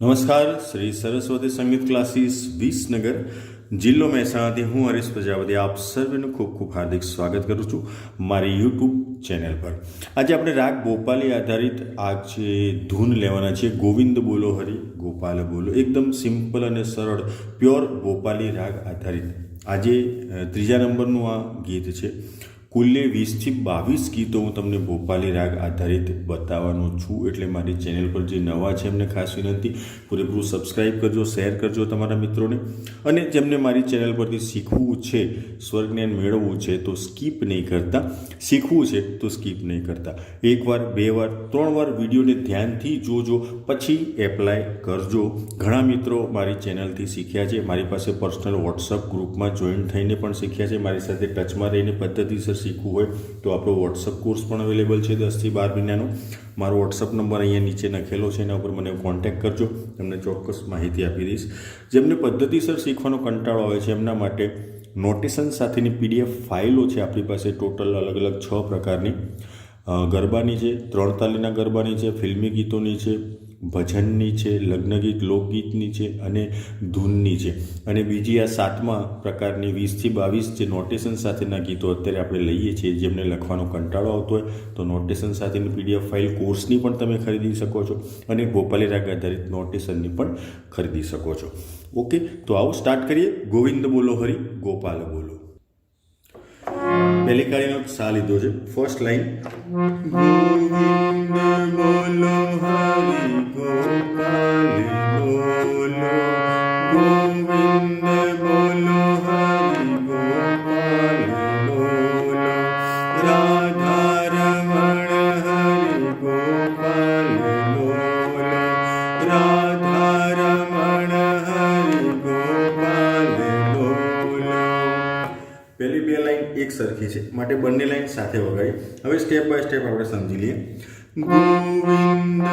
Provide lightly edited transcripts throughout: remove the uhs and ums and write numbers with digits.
નમસ્કાર, શ્રી સરસ્વતી સંગીત ક્લાસીસ વિસનગર, જિલ્લો મહેસાણાથી હું હરીશ પ્રજાપતિ આપ સર્વેનું ખૂબ ખૂબ હાર્દિક સ્વાગત કરું છું મારી યુટ્યુબ ચેનલ પર। આજે આપણે રાગ ભોપાલી આધારિત આજે ધૂન લેવાના છે। ગોવિંદ બોલો હરિ ગોપાલ બોલો, એકદમ સિમ્પલ અને સરળ પ્યોર ભોપાલી રાગ આધારિત આજે ત્રીજા નંબરનું આ ગીત છે। કુલ્લે 20 થી 22 ગીતો હું તમને ભોપાલી રાગ આધારિત બતાવવાનો છું, એટલે મારી ચેનલ પર જે નવા છે એમને ખાસ વિનંતી પૂરેપૂરું સબસ્ક્રાઈબ કરજો, શેર કરજો તમારા મિત્રોને, અને જેમને મારી ચેનલ પરથી શીખવું છે, સ્વરજ્ઞાન મેળવવું છે તો સ્કીપ નહીં કરતા, શીખવું છે તો સ્કીપ નહીં કરતા, એકવાર, બે વાર, 3 વાર વિડીયોને ધ્યાનથી જોજો, પછી એપ્લાય કરજો। ઘણા મિત્રો મારી ચેનલથી શીખ્યા છે, મારી પાસે પર્સનલ વોટ્સઅપ ગ્રુપમાં જોઈન થઈને પણ શીખ્યા છે। મારી સાથે ટચમાં રહીને પદ્ધતિસર શીખવું હોય તો આપણો વોટ્સઅપ કોર્સ પણ અવેલેબલ છે 10 થી 12 મહિનાનો। મારો વોટ્સઅપ નંબર અહીંયા નીચે લખેલો છે, એના ઉપર મને કોન્ટેક્ટ કરજો, તમને ચોક્કસ માહિતી આપી દઈશ। જેમને પદ્ધતિસર શીખવાનો કંટાળો આવે છે એમના માટે નોટેશન સાથેની PDF ફાઇલો છે આપણી પાસે, ટોટલ અલગ અલગ 6 પ્રકારની ગરબાની છે, 3 તાલીના ગરબાની છે, ફિલ્મી ગીતોની છે, ભજનની છે, લગ્નગીત લોકગીતની છે અને ધૂનની છે, અને બીજી આ 7મા પ્રકારની 20 થી 22 જે નોટેશન સાથેના ગીતો અત્યારે આપણે લઈએ છીએ। જેમને લખવાનો કંટાળો આવતો હોય તો નોટેશન સાથેની PDF ફાઇલ કોર્સની પણ તમે ખરીદી શકો છો, અને ભોપાલી રાગ આધારિત નોટેશનની પણ ખરીદી શકો છો। ઓકે, તો આવો સ્ટાર્ટ કરીએ। ગોવિંદ બોલો હરિ ગોપાલ બોલો। પહેલી કાળીનો સા લીધો છે, ફર્સ્ટ લાઈન ગોવિંદ બોલો હરિ ગોપાલ બોલો, ગોવિંદ બોલો હરિ ગોપાલ બોલો, રાધા રમણ હરિ ગોપાલ બોલો, રાધા રમણ હરિ ગોપાલ બોલો। પહેલી બે લાઈન એક સરખી છે, માટે બંને લાઈન સાથે વગાડી। હવે સ્ટેપ બાય સ્ટેપ આપણે સમજી લઈએ। ગોવિંદ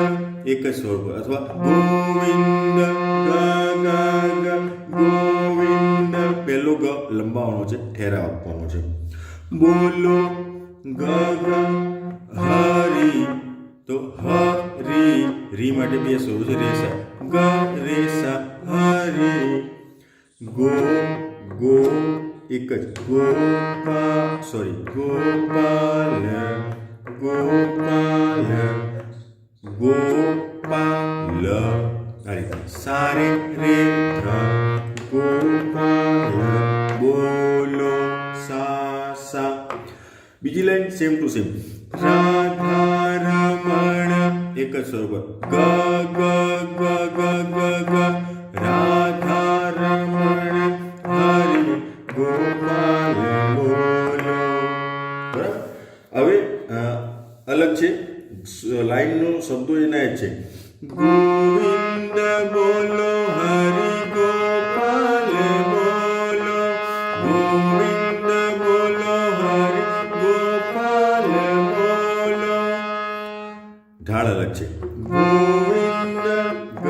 એક જ સ્વર પર, અથવા ગોવિંદ ગા ગા ગા, ગોવિંદ પહેલો ગ લંબાવવાનો છે, ઠેરાવ આપવાનો છે। બોલો ગ ગ હરી, તો હરી, રી માટે બે સ્વરો છે, રેસા ગ રેસા હરી, ગો ગો એક જ, ગોપાલ ગોપાલ ગોપાલ ગોપાલ, આ રીતે સારે રે ધ ગોપાલ બોલો સા સા। બીજી line same to same, Radha Raman એક જ સ્વર પર, ગ ગ ગ ગ ગ ગ, રાધા રમણ હરિ ગોપાલ બોલો। બરાબર, હવે અલગ છે, લાઈનનો શબ્દો એના જ છે। ગોવિંદ બોલો હરિ ગોપાલ બોલો, ગોવિંદ બોલો હરિ ગોપાલ બોલો, ઢાળ અલગ છે। ગોવિંદ ગ પ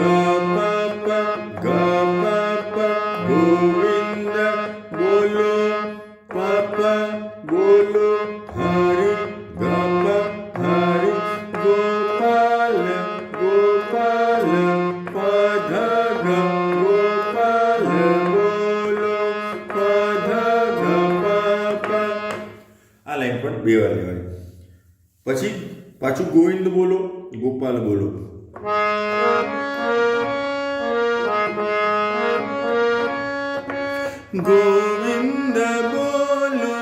પ ગ પ પ, ગોવિંદ બોલો પ પ બોલો હરિ ગ પ હરિ ગોપાલ ગોપાલ પ ધ ગ ગોપાલ બોલો પ ધ ગ પ પ। આ લાઈન પણ બે વાર લેવાની। પછી પાછું ગોવિંદ બોલો ગોપાલ બોલો, ગોવિંદ બોલો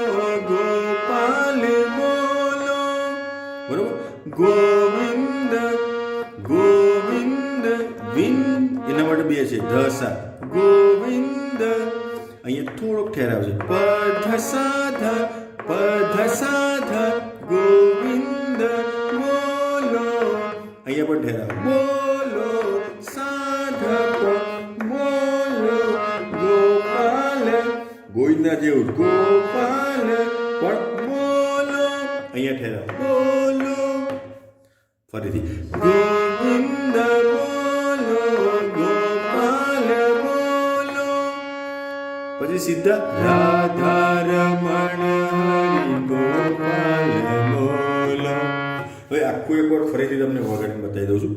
ગોપાલ બોલો, બરોબર, ગોવિંદ ગોવિંદ વિન એના માટે બે છે, ધસા ગોવિંદ, અહીંયા થોડોક ઠેરાવ છે, પધસા ધ ગોવિંદ બોલો, અહીંયા પણ ઠેરાવ, બોલો સાધક બોલો ગોપાલ, ગોવિંદના જેવું ગોપાલ પણ બોલો, અહીંયા ઠેરાવ બોલો, ફરીથી ગોવિંદ બોલો ગોપાલ બોલો, પછી સીધા રાધા રમણ હરિ ગોપાલ બોલો। હવે આખું એકવાર ફરીથી તમને વગાડીને બતાવી દઉં છું।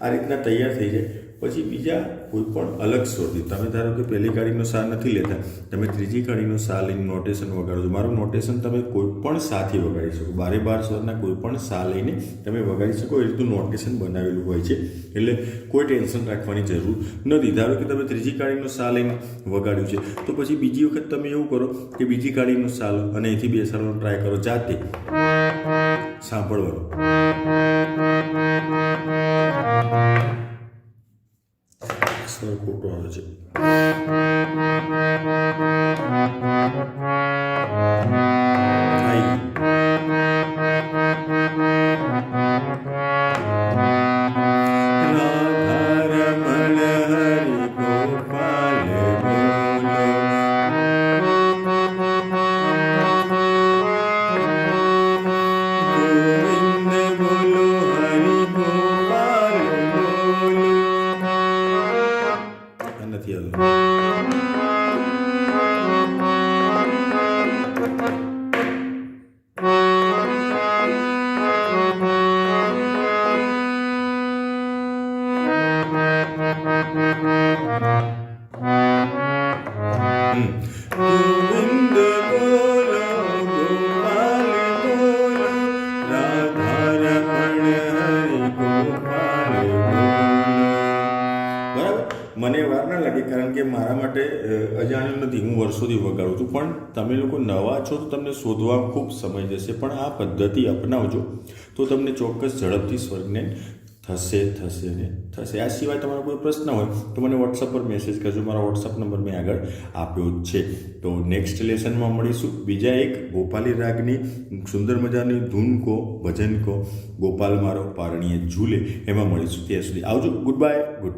આ રીતના તૈયાર થઈ જાય પછી બીજા કોઈ પણ અલગ સ્વરથી તમે ધારો કે પહેલી કાળીનો સા નથી લેતા, તમે ત્રીજી કાળીનો સા લઈને નોટેશન વગાડો છો. મારું નોટેશન તમે કોઈ પણ સાથી વગાડી શકો, 12 સ્વરના કોઈ પણ સા લઈને તમે વગાડી શકો. એ રીતનું નોટેશન બનાવેલું હોય છે, એટલે કોઈ ટેન્શન રાખવાની જરૂર નથી. ધારો કે તમે ત્રીજી કાળીનો સા લઈને વગાડ્યું છે તો પછી બીજી વખત તમે એવું કરો કે બીજી કાળીનો સા લો અને અહીંથી બેસાડવાનો ટ્રાય કરો, જાતે સાંભળવાનું. ખોટો આવે છે. નથી આવતું. ગોવિંદ બોલો ગોપાલ બોલો રાધા રમણ હરિ ગોપાલ બોલો. બરાબર, મને વાર ના લાગે કારણ કે મારા માટે અજાણ્યું નથી, હું વર્ષોથી વગાડું છું. પણ તમે લોકો નવા છો તો તમને શોધવા ખૂબ સમય જશે, પણ આ પદ્ધતિ અપનાવજો તો તમને ચોક્કસ ઝડપથી સ્વર્ગને થશે ને થશે. આ સિવાય તમારો કોઈ પ્રશ્ન હોય તો મને વોટ્સઅપ પર મેસેજ કરજો, મારો વોટ્સઅપ નંબર મેં આગળ આપ્યો જ છે. તો નેક્સ્ટ લેસનમાં મળીશું બીજા એક ગોપાલી રાગની સુંદર મજાની ધૂન કો ભજન કો ગોપાલ મારો પારણીએ ઝૂલે એમાં મળીશું. ત્યાં સુધી આવજો. Good bye. ગુડ.